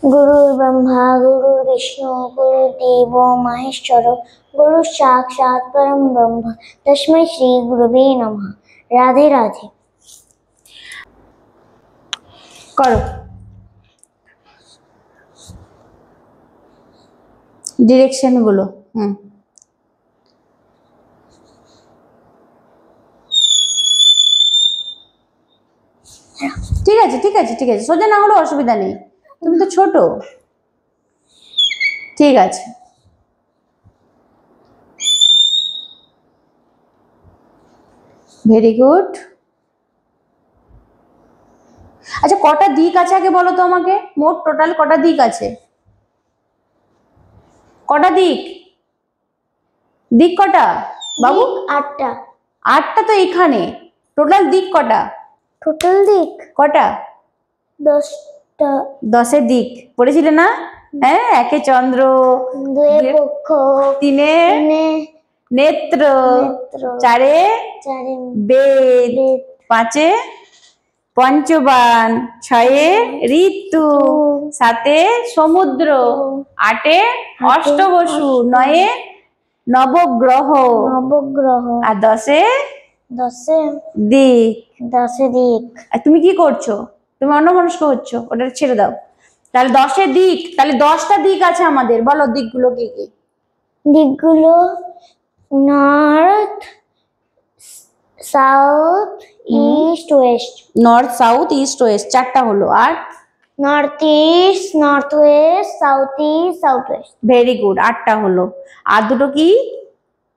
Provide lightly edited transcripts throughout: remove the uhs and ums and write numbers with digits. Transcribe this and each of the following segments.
गुरुर् ब्रह्मा गुरुर्विष्णु गुरुर्देवो महेश्वर गुरु साक्षात् परम ब्रह्म तस्मै श्री गुरुवे नमः। राधे राधे। करो ডিরেকশন গুলো। ঠিক আছে ঠিক আছে ঠিক আছে, সোজা না হলেও অসুবিধা নেই, তুমি তো ছোট। ঠিক আছে, ভেরি গুড। আচ্ছা কটা দিক আছে আগে বলো তো আমাকে, মোট টোটাল কটা দিক আছে? কটা দিক? দিক কটা বাবু? আটটা। আটটা তো এখানে, টোটাল দিক কটা? টোটাল দিক কটা? 10টা। 10 দিক পড়েছিলে না? হ্যাঁ, একে চন্দ্র, দুয়ে পক্ষ, তিনে নেত্র, চারে বেদ, পাঁচে পঞ্চবান, ছয়ে ঋতু, সাতে সমুদ্র, আটে অষ্টবসু, নয়ে নবগ্রহ, আর 10 দিক। 10 দিক। আর তুমি কি করছো? তুমি অন্যমনস্ক হচ্ছ, ওটা ছেড়ে দাও। তাহলে 10 দিক, তাহলে 10টা দিক আছে আমাদের, বলো দিকগুলো কি কি? দিকগুলো north south east west. North south east west, চারটা হলো। আর north east north west south east south west. Very good, 8টা হলো। আর দুটো কি?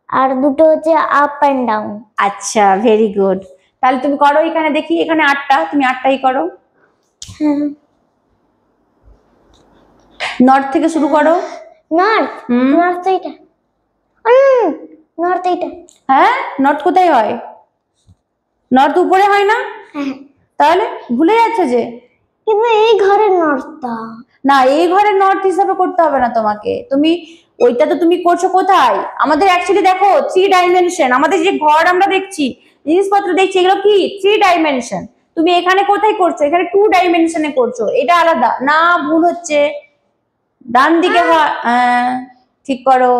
আর দুটো হচ্ছে আপ এন্ড ডাউন। আচ্ছা ভেরি গুড। তাহলে তুমি করো এখানে দেখি, এখানে 8টা, তুমি 8টাই করো। নর্থ থেকে শুরু করো। নর্থ নর্থ এইটা, নর্থ এইটা। হ্যাঁ, নর্থ কোথায় হয়? নর্থ উপরে হয় না? তাহলে ভুলে যাচ্ছে যে। কিন্তু এই ঘরের নর্থটা না, এই ঘরের নর্থ হিসাবে করতে হবে না তোমাকে, তুমি ওইটা তো তুমি করছো কোথায়? আমাদের অ্যাকচুয়ালি দেখো 3 ডাইমেনশন, আমাদের যে ঘর আমরা দেখছি, জিনিসপত্র দেখছি, এগুলো কি 3 ডাইমেনশন। তুমি এখানে কোথায় করছো? এখানে 2 ডাইমেনশনে করছো, এটা আলাদা না, ভুল হচ্ছে। ডান দিকে হয়, ঠিক করো।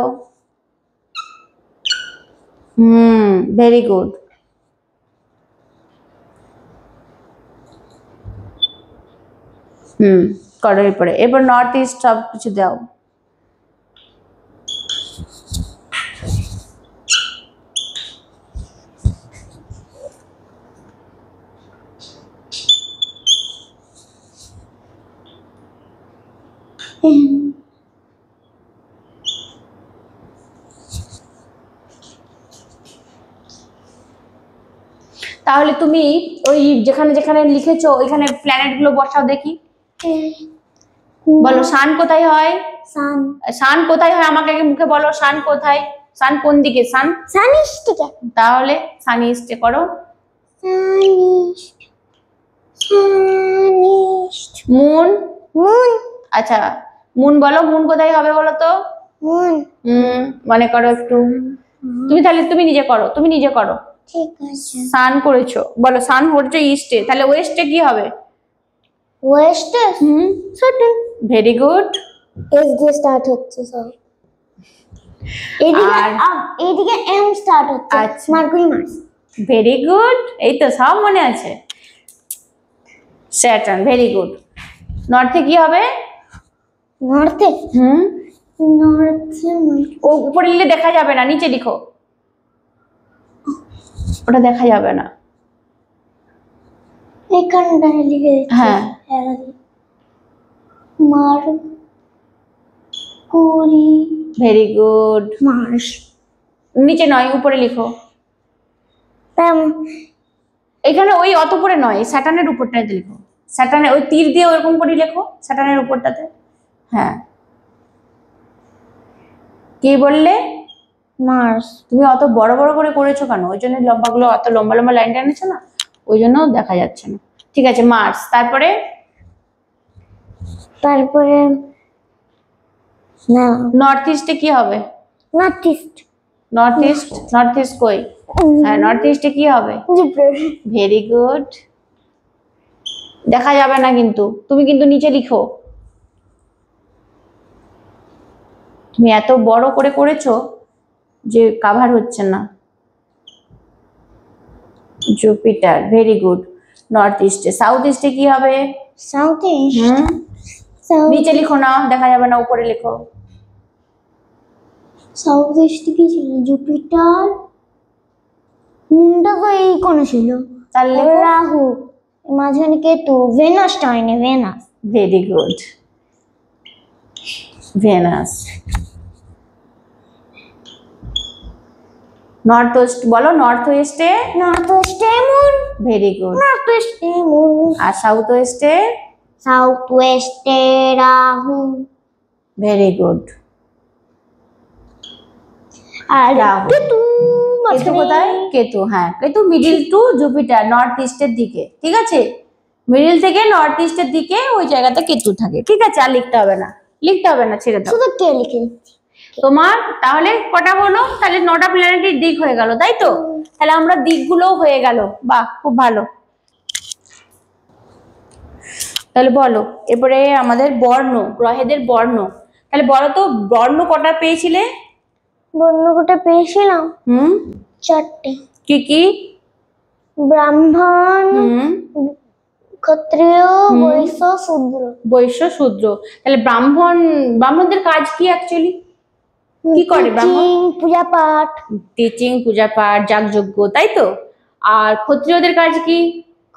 Very good. করো। এরপর নর্থ ইস্ট সব কিছু দাও। তাহলে তুমি ওই যেখানে যেখানে লিখেছো ওইখানে প্ল্যানেট গুলো বসাও দেখি। বলো সান কোথায় হয়? সান কোথায় হয় আমাকে আগে মুখে বলো, সান কোথায়? সান কোন দিকে? সান ইস্টে। তাহলে সান ইস্টে করো। মুন আচ্ছা মুন বলো, মুন কোথায় হবে বলো তো? মনে করো একটু, তুমি তাহলে তুমি নিজে করো, তুমি নিজে করো। ঠিক আছে। সান করেছো, বলো সান হচ্ছে ইস্টে, তাহলে ওয়েস্টে কি হবে? ওয়েস্টে সাটার্ন। Very good. এস দিয়ে স্টার্ট হচ্ছে সব। এইদিকে এম স্টার্ট হচ্ছে। আচ্ছা মার্কুরি মার্স। ভেরি গুড, এই তো সব মনে আছে। Saturn, very good. নর্থে কি হবে? নর্থে নর্থে ও উপরে লিখলে দেখা যাবে না, নিচে লিখো, ওটা দেখা যাবে না। এখানটায় লিখে দিচ্ছি। হ্যাঁ, মার্কুরি ভেরি গুড। মার্স। নিচে নয়, উপরে লিখো। এখানে ওই অত উপরে নয়, স্যাটার্নের উপরটাতে লিখো। স্যাটার্নের ওই তীর দিয়ে ওরকম করে লেখো, স্যাটার্নের উপরটাতে। হ্যাঁ, কি বললে? মার্স। তুমি অত বড় বড় করে করেছো কেন? ওই জন্য লম্বাগুলো অত লম্বা লম্বা লাইন টানেছো না, ওই জন্য দেখা যাচ্ছে না। ঠিক আছে, মার্স। তারপরে না, নর্থ ইস্টে কি হবে? North east. নর্থ ইস্ট কই? হ্যাঁ, নর্থ ইস্টে কি হবে? Very good. দেখা যাবে না কিন্তু, তুমি কিন্তু নিচে লিখো। তুমি এত বড় করে করেছো যে কাভার হচ্ছে না। Jupiter, very good. নর্থ ইস্টে, সাউথ ইস্টে কি হবে? সাউথ ইস্ট, হুম, সাউথ নিচে লিখো না, দেখা যাবে না, উপরে লিখো। সাউথ ইস্ট কি ছিল? জুপিটার, মুনটা তো এই কোণে ছিল। তাহলে লেখো। রাহু, মাঝখানে কেতু, ভেনাসটা হয়নি, Venus. Very good, Venus. North west বলো, নর্থ ওয়েস্টে? নর্থ ওয়েস্টে মুন। Very good. নর্থ ওয়েস্টে মুন। আর সাউথ ওয়েস্টে? সাউথ ওয়েস্টে রাহু। Very good. আর রাহু। কেতু কেতু কোথায়? কেতু, হ্যাঁ, Ketu middle to Jupiter, north ইস্টের দিকে, ঠিক আছে? মিডিল থেকে নর্থ ইস্টের দিকে ওই জায়গাতে কেতু থাকে, ঠিক আছে? আর লিখতে হবে না, লিখতে হবে না, ছেড়ে দাও। শুধু কে লিখে দিচ্ছি। তোমার তাহলে কটা হলো? তাহলে 9টা প্ল্যানেটের দিক হয়ে গেল, তাই তো? তাহলে আমরা দিকগুলোও হয়ে গেল, বাহ, খুব ভালো। তাহলে বলো এরপরে আমাদের বর্ণ, গ্রহেদের বর্ণ। তাহলে বলো তো, বর্ণ কটা পেয়েছিলে? বর্ণকটা পেয়েছিলাম হুম, 4টে। কি কি? ব্রাহ্মণ, হুম, ক্ষত্রিয়, বৈশ্য, শূদ্র। বৈশ্য, শূদ্র। তাহলে ব্রাহ্মণদের কাজ কি অ্যাকচুয়ালি? কি করে ব্রাহ্মণ? পূজা পাঠ। টিচিং, পূজা পাঠ, যাগযজ্ঞ, তাই তো? আর ক্ষত্রিয়দের কাজ কি?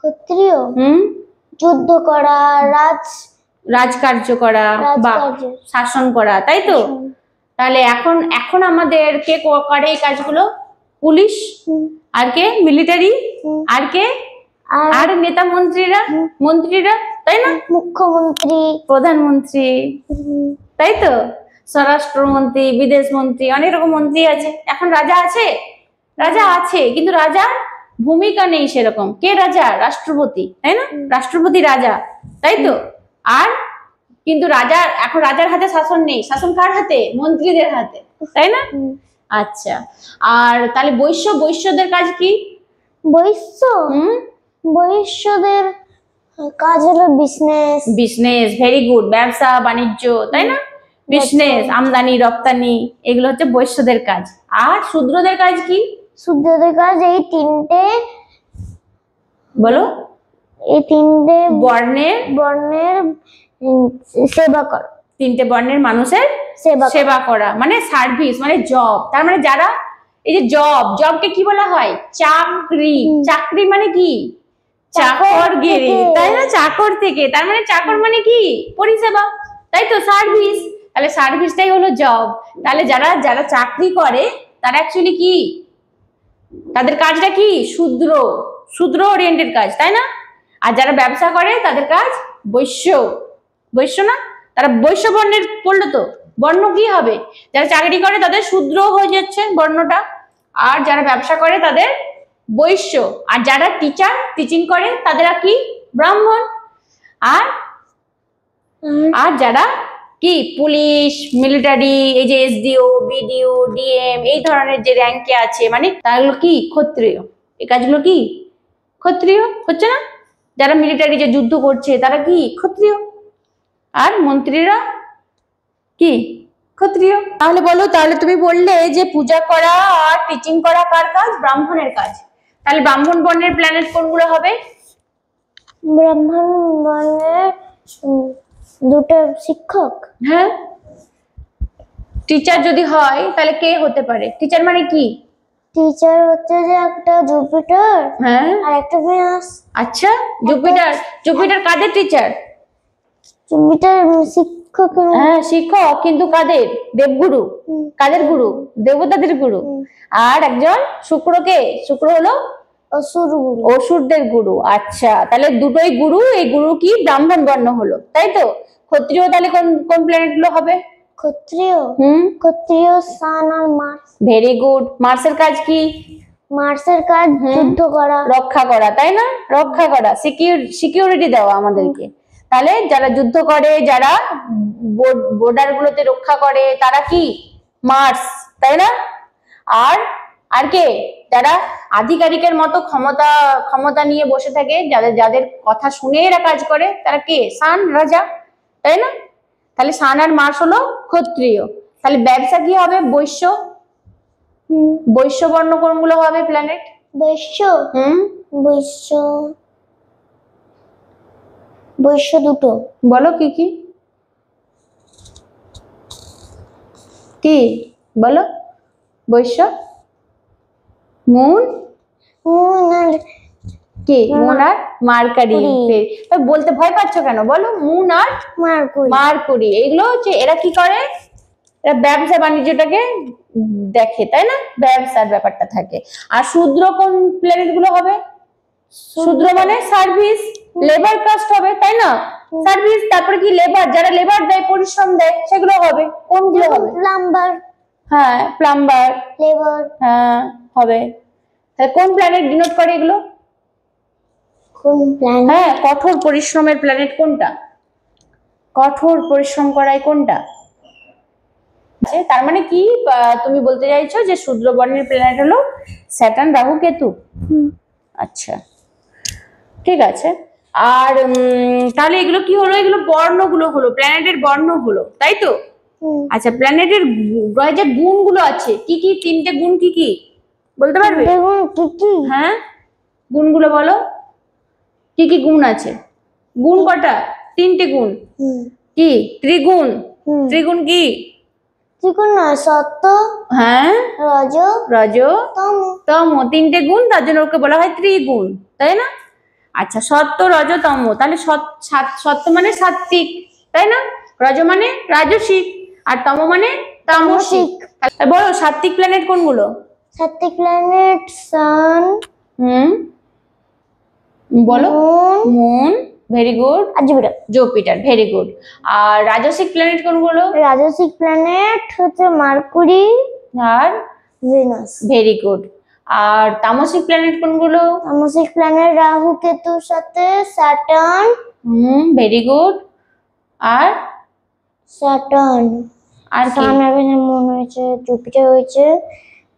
ক্ষত্রিয় হুম, যুদ্ধ করা, রাজকার্য করা বা রাজকার্য। শাসন করা, তাই তো? তাহলে এখন এখন আমাদের কে করে এই কাজগুলো? পুলিশ, আর কে মিলিটারি, আর কে? আর নেতা মন্ত্রীরা, তাই না? মুখ্যমন্ত্রী, প্রধানমন্ত্রী, তাই তো? স্বরাষ্ট্রমন্ত্রী, বিদেশ মন্ত্রী, অনেক রকম মন্ত্রী আছে। এখন রাজা আছে? রাজা আছে, কিন্তু রাজার ভূমিকা নেই সেরকম। কে রাজা? রাষ্ট্রপতি, তাই না? রাষ্ট্রপতি রাজা, তাই তো? আর কিন্তু এখন রাজার হাতে শাসন নেই, শাসন কার হাতে? মন্ত্রীদের হাতে, তাই না? আচ্ছা, আর তাহলে বৈশ্যদের কাজ কি? বৈশ্যদের কাজ হলো বিজনেস, ভেরি গুড, ব্যবসা বাণিজ্য, তাই না? বিজনেস, আমদানি রপ্তানি, এগুলো হচ্ছে বৈশ্যদের কাজ। আর শূদ্রদের কাজ কি? শূদ্রদের কাজ এই তিনটে। বলো। এই তিনটে বর্ণের সেবা করা। তিনটে বর্ণের মানুষের সেবা করা, মানে সার্ভিস, মানে জব। তার মানে যারা এই যে জবকে কি বলা হয়? চাকরি। চাকরি মানে কি? চাকরগিরি, তাই না? চাকর থেকে, তার মানে চাকর মানে কি? পরিষেবা, তাই তো? সার্ভিস। তাহলে সার্ভিসটাই হলো জব। তাহলে যারা চাকরি করে তারা অ্যাকচুয়ালি কি? তাদের কাজটা কি? শূদ্র ওরিয়েন্টেড কাজ, তাই না? আর যারা ব্যবসা করে তাদের কাজ বৈশ্য না? তারা বৈশ্য বর্ণের পড়লো তো। বর্ণ কি হবে? যারা চাকরি করে তাদের শূদ্র হয়ে যাচ্ছে বর্ণটা, আর যারা ব্যবসা করে তাদের বৈশ্য, আর যারা টিচিং করে তাদের কি? ব্রাহ্মণ। আর যারা কি? পুলিশ, মিলিটারি, এই যে এসডিও, বিডিও, ডিএম, এই ধরনের যে র্যাঙ্কে আছে, মানে তাগুলো কি? ক্ষত্রিয়। এই কাজগুলো কি? ক্ষত্রিয়, হচ্ছে না? যারা মিলিটারি যে যুদ্ধ করছে তারা কি? ক্ষত্রিয়। আর মন্ত্রীরা কি? ক্ষত্রিয়। তাহলে বলো, তাহলে তুমি বললে যে পূজা করা আর টিচিং করা কার কাজ? ব্রাহ্মণের কাজ। তাহলে ব্রাহ্মণ বর্ণের প্ল্যানেট কোনগুলো হবে? ব্রাহ্মণ বর্ণের দুটো শিক্ষক। হ্যাঁ, টিচার যদি হয় তাহলে কে হতে পারে? টিচার মানে কি? টিচার হচ্ছে যে একটা জুপিটার, হ্যাঁ, আর একটা ভেনাস। আচ্ছা, জুপিটার কাদের টিচার? জুপিটার শিক্ষক। হ্যাঁ, শিক্ষক, কিন্তু কাদের? দেবগুরু। কাদের গুরু? দেবতাদের গুরু। আর একজন শুক্র হলো অসুরদের গুরু। আচ্ছা, তাহলে দুটোই গুরু। এই গুরু কি? ব্রাহ্মণ বর্ণ হলো, তাই তো? ক্ষত্রিয় তাহলে কোন প্ল্যানেট গুলো হবে? ক্ষত্রিয় সান আর মার্স। Very good. মার্সের কাজ কি? মার্সের কাজ যুদ্ধ করা, রক্ষা করা, তাই না? রক্ষা করা, সিকিউরিটি দেওয়া আমাদেরকে। তাহলে যারা যুদ্ধ করে, যারা বর্ডার গুলোতে রক্ষা করে, তারা কি? মার্স, তাই না? আর কে? যারা আধিকারিকের মতো ক্ষমতা নিয়ে বসে থাকে, যাদের কথা শুনে এরা কাজ করে, তারা কে? সান, রাজা, তাই না? তাহলে সান আর মার্স হলো ক্ষত্রিয়। তাহলে ব্যবসা কি হবে? বৈশ্য। বৈশ্য বর্ণ কোনগুলো হবে প্ল্যানেট? বৈশ্য বৈশ্য বৈশ্য দুটো। বলো কি কি কি বলো? বৈশ্য, মুন, মুন আর কি? মুন আর মার্কারি। বলতে ভয় পাচ্ছ কেন? বলো মুন আর মার্কুরি। মার্কুরি এগুলো হচ্ছে, এরা কি করে? এরা ব্যবসা বাণিজ্যটাকে দেখে, তাই না? ব্যবসার ব্যাপারটা থাকে। আর শূদ্র কোন প্ল্যানেট গুলো হবে? শূদ্র মানে সার্ভিস, লেবার কাস্ট হবে, তাই না? সার্ভিস, তারপরে কি লেবার, যারা লেবার দেয়, পরিশ্রম দেয়, সেগুলো হবে। কোনগুলো হবে? প্লাম্বার। হ্যাঁ, প্লাম্বার, লেবার। হ্যাঁ হবে। তাহলে কোন প্ল্যানেট ডিনোট করে এগুলো? কোন প্ল্যানেট? হ্যাঁ, কঠোর পরিশ্রমের প্ল্যানেট কোনটা? কঠোর পরিশ্রম করায় কোনটা? তার মানে কি তুমি বলতে চাইছো যে শূদ্র বর্ণের প্ল্যানেট হলো স্যাটার্ন, রাহু, কেতু? আচ্ছা, ঠিক আছে। আর তাহলে এগুলো কি হলো? এগুলো বর্ণগুলো হলো, প্ল্যানেটের বর্ণ হলো, তাই তো? আচ্ছা, প্ল্যানেটের যে গুণগুলো আছে কি কি? তিনটে গুণ কি কি বলতে পারবে? হ্যাঁ, গুণগুলো বলো, কি কি গুণ আছে? গুণ কটা? তিনটে গুণ। কি? ত্রিগুণ। ত্রিগুণ কি? ত্রিগুণ নয়, সত্য, হ্যাঁ, রজ, রজ, তম, তিনটে গুণ, তার জন্য ওকে বলা হয় ত্রিগুণ, তাই না? আচ্ছা, সত্য, রজ, তম, তাহলে সত্য মানে সাত্বিক, তাই না? রজ মানে রাজসিক, আর তম মানে তামসিক। বলো সাত্বিক প্ল্যানেট কোনগুলো? সাত্বিক প্ল্যানেট সান, বলো। Moon, very good. আর জুপিটার। Jupiter, very good. আর রাজসিক প্ল্যানেট কোনগুলো? রাজসিক প্ল্যানেট হচ্ছে মার্কুরি আর ভেনাস। Very good. আর তামসিক প্ল্যানেট কোনগুলো? তামসিক প্ল্যানেট রাহু কেতুর সাথে স্যাটার্ন। Very good. আর স্যাটার্ন, আর সান এবং মুন হয়েছে, জুপিটার হয়েছে,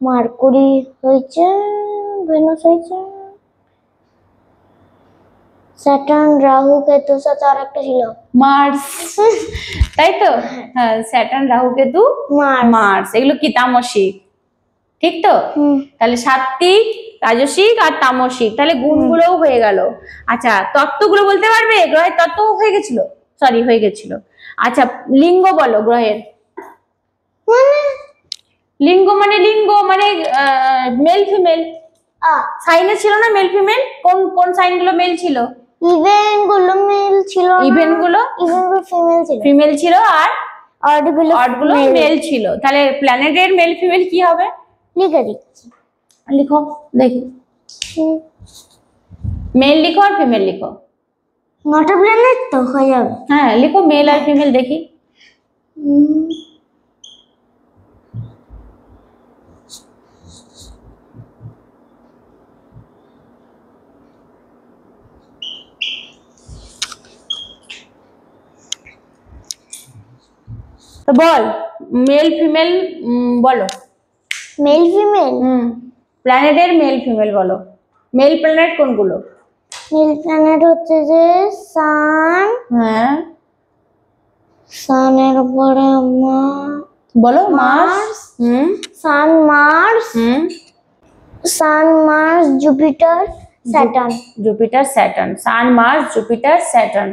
মার্কুরি হয়েছে, ভেনাস হয়েছে, স্যাটার্ন, রাহু কেতুর সাথে আরেকটা ছিল মার্স, তাই তো? হ্যাঁ, স্যাটার্ন, রাহু, কেতু, মার্স। এগুলো কি? তামসিক, ঠিক তো? তাহলে সাত্বিক, রাজসিক আর তামসিক, তাহলে গুণগুলোও হয়ে গেল। আচ্ছা, তত্ত্বগুলো বলতে পারবে? গ্রহের তত্ত্ব হয়ে গেছিল, সরি হয়ে গেছিল। আচ্ছা, লিঙ্গ বলো গ্রহের। লিঙ্গ মানে মেল ফিমেল। সাইনে ছিল না মেল ফিমেল? কোন কোন সাইন গুলো মেল ছিল? ইভেন্ট গুলো মেল ছিল, ইভেন্ট গুলো ফিমেল ছিল, ফিমেল ছিল, আর অড গুলো মেল ছিল। তাহলে প্ল্যানেটের মেল ফিমেল কি হবে? লিখে দিচ্ছি, লিখো দেখি। মেল লিখো আর ফিমেল লিখো। নটা প্ল্যানেট তো হয়ে যাবে। হ্যাঁ, লিখো মেল আর ফিমেল দেখি। তো বল মেল ফিমেল বলো। মেল ফিমেল, প্ল্যানেটের মেল ফিমেল বলো। মেল প্ল্যানেট কোনগুলো? মেল প্ল্যানেট হচ্ছে যে সান, হ্যাঁ, সানের উপরে বলো Mars. Sun, Mars, sun, Mars, Jupiter, Saturn. Jupiter, Saturn, sun, Mars, Jupiter, Saturn.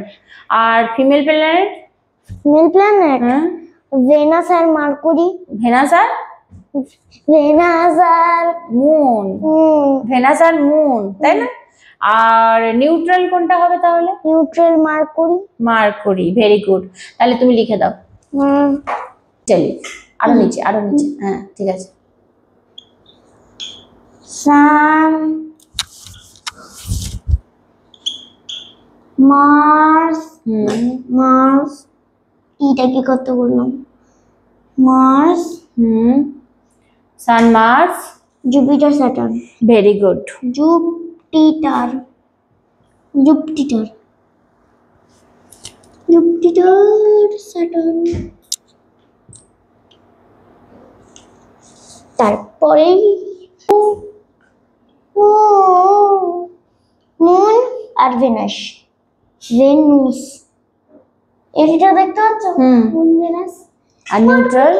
আর female planet? Male planet Venus আর মার্কুরি। ভেনাস আর মুন। ভেনাস আর মুন, তাই না? আর নিউট্রাল কোনটা হবে তাহলে? Neutral Mercury. Mercury, very good. তাহলে তুমি লিখে দাও। চলি আরো নিচে, আরো নিচে। হ্যাঁ, ঠিক আছে। সান, মার্স, মার্স, এটা কি কত বললাম? Mars, sun, Mars, Jupiter, Saturn. Very good. Jupiter, Jupiter, Jupiter, Saturn. তারপরে মুন আর ভেনাস। ভেনুস, এটা দেখতে পাচ্ছ? Moon, Venus. আর নিউট্রাল?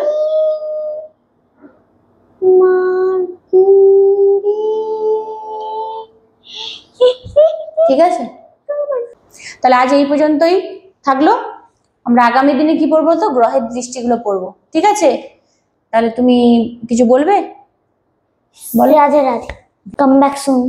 তাহলে আজ এই পর্যন্তই থাকলো। আমরা আগামী দিনে কি পড়বো, তো গ্রহের দৃষ্টিগুলো পড়বো, ঠিক আছে? তাহলে তুমি কিছু বলবে? রাধে রাধে, কাম ব্যাক সুন।